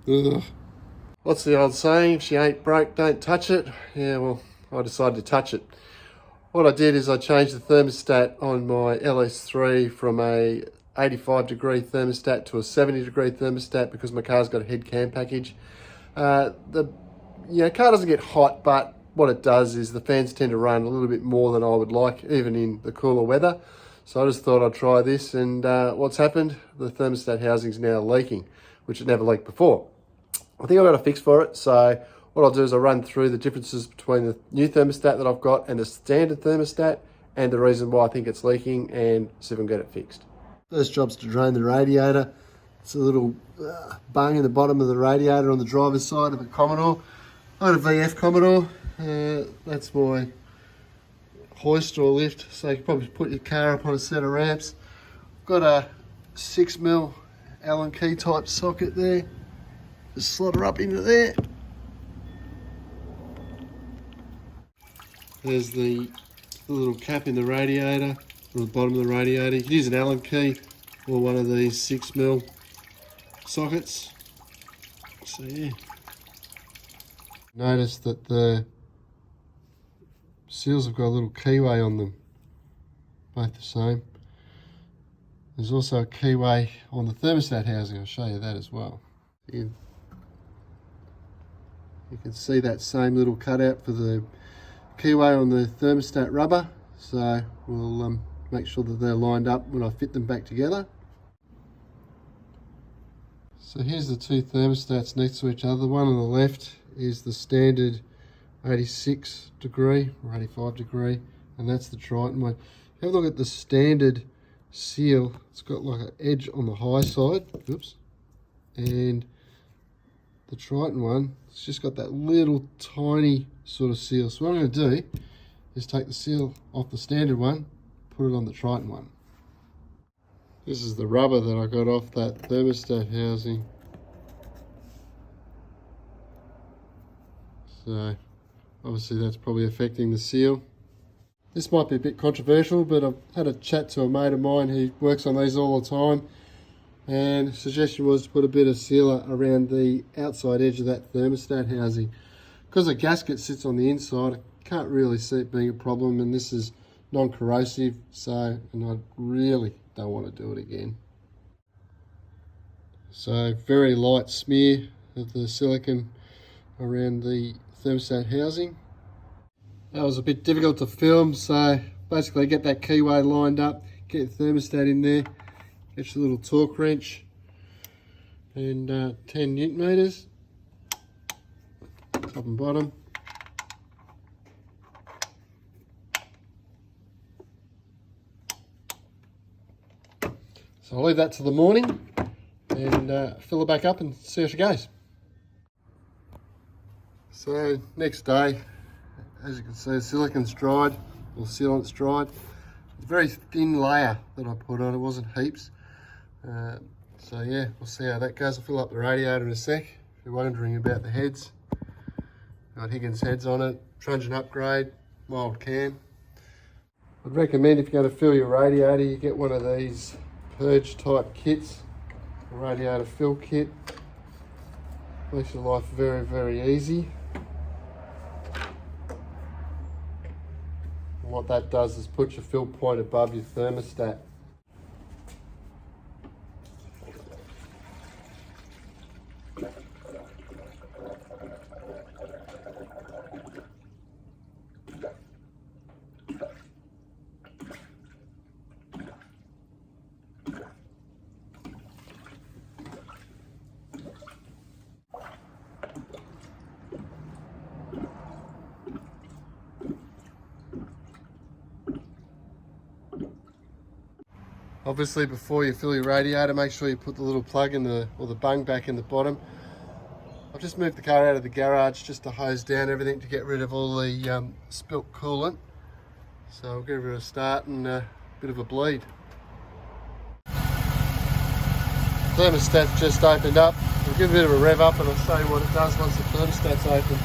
Ugh. What's the old saying? If she ain't broke, don't touch it. Yeah, well, I decided to touch it. What I did is I changed the thermostat on my LS3 from a 85-degree thermostat to a 70-degree thermostat because my car's got a head cam package. The car doesn't get hot, but what it does is the fans tend to run a little bit more than I would like, even in the cooler weather. So I just thought I'd try this, and what's happened? The thermostat housing's now leaking, which it never leaked before. I think I've got a fix for it, so what I'll do is I'll run through the differences between the new thermostat that I've got and the standard thermostat, and the reason why I think it's leaking, and see if I can get it fixed. First job's to drain the radiator. It's a little bung in the bottom of the radiator on the driver's side of the Commodore. I got a VF Commodore. That's my hoist or lift, so you can probably put your car up on a set of ramps. Got a 6mm Allen key type socket there. Just slot her up into there. There's the little cap in the radiator, or the bottom of the radiator. You can use an Allen key or one of these 6mm sockets. So yeah. Notice that the seals have got a little keyway on them. Both the same. There's also a keyway on the thermostat housing. I'll show you that as well. You can see that same little cutout for the keyway on the thermostat rubber. So we'll make sure that they're lined up when I fit them back together. So here's the two thermostats next to each other. The one on the left is the standard 86 degree or 85 degree, and that's the Triton one. Have a look at the standard seal. It's got like an edge on the high side. Oops. And the Triton one, it's just got that little tiny sort of seal. So what I'm going to do is take the seal off the standard one, put it on the Triton one. This is the rubber that I got off that thermostat housing. So obviously that's probably affecting the seal. This might be a bit controversial, but I've had a chat to a mate of mine who works on these all the time, and the suggestion was to put a bit of sealer around the outside edge of that thermostat housing. Because the gasket sits on the inside, I can't really see it being a problem, and this is non-corrosive, so, and I really don't want to do it again. So very light smear of the silicone around the thermostat housing. That was a bit difficult to film, so basically get that keyway lined up, get the thermostat in there, get your little torque wrench and 10 Newton meters, top and bottom. So I'll leave that till the morning and fill it back up and see how she goes. So next day, as you can see, the silicon's dried, or sealant's dried. It's a very thin layer that I put on, it wasn't heaps. So yeah, we'll see how that goes. I'll fill up the radiator in a sec. If you're wondering about the heads, got Higgins heads on it, truncheon upgrade, mild cam. I'd recommend if you're going to fill your radiator, you get one of these purge type kits, a radiator fill kit. Makes your life very, very easy. And what that does is put your fill point above your thermostat. Obviously, before you fill your radiator, make sure you put the little plug in the, or the bung back in the bottom. I've just moved the car out of the garage just to hose down everything to get rid of all the spilt coolant. So I'll give it a start and a bit of a bleed. Thermostat's just opened up. We'll give a bit of a rev up and I'll show you what it does once the thermostat's open.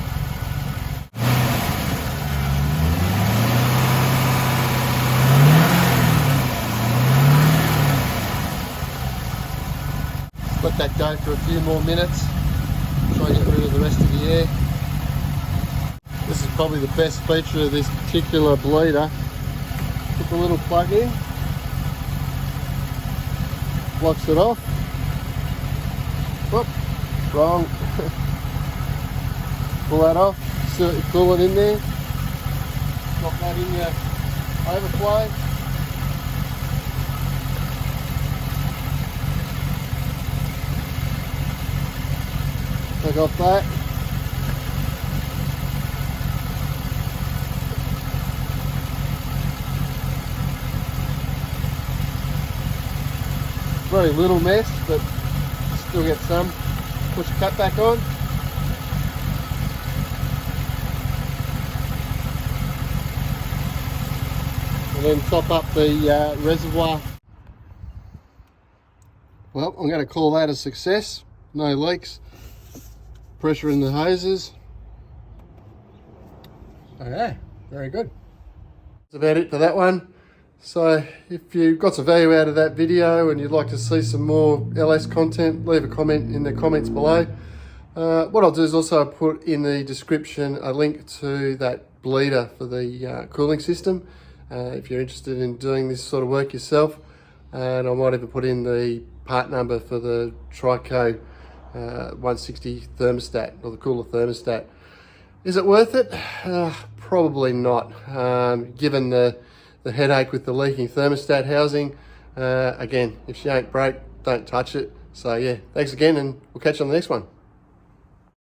Let that go for a few more minutes. try and get rid of the rest of the air. This is probably the best feature of this particular bleeder. Put the little plug in, blocks it off. Whoop, wrong. Pull that off, insert your coolant in there, drop that in your overflow. Take off that. Very little mess, but still get some. Put your cap back on. And then top up the reservoir. Well, I'm going to call that a success. No leaks. Pressure in the hoses. Okay, very good. That's about it for that one. So if you got some value out of that video and you'd like to see some more LS content, leave a comment in the comments below. What I'll do is also put in the description a link to that bleeder for the cooling system if you're interested in doing this sort of work yourself. And I might even put in the part number for the Trico 160 thermostat, or the cooler thermostat. Is it worth it? Probably not, given the headache with the leaking thermostat housing. Again, if she ain't broke, don't touch it. So yeah, thanks again, and we'll catch you on the next one.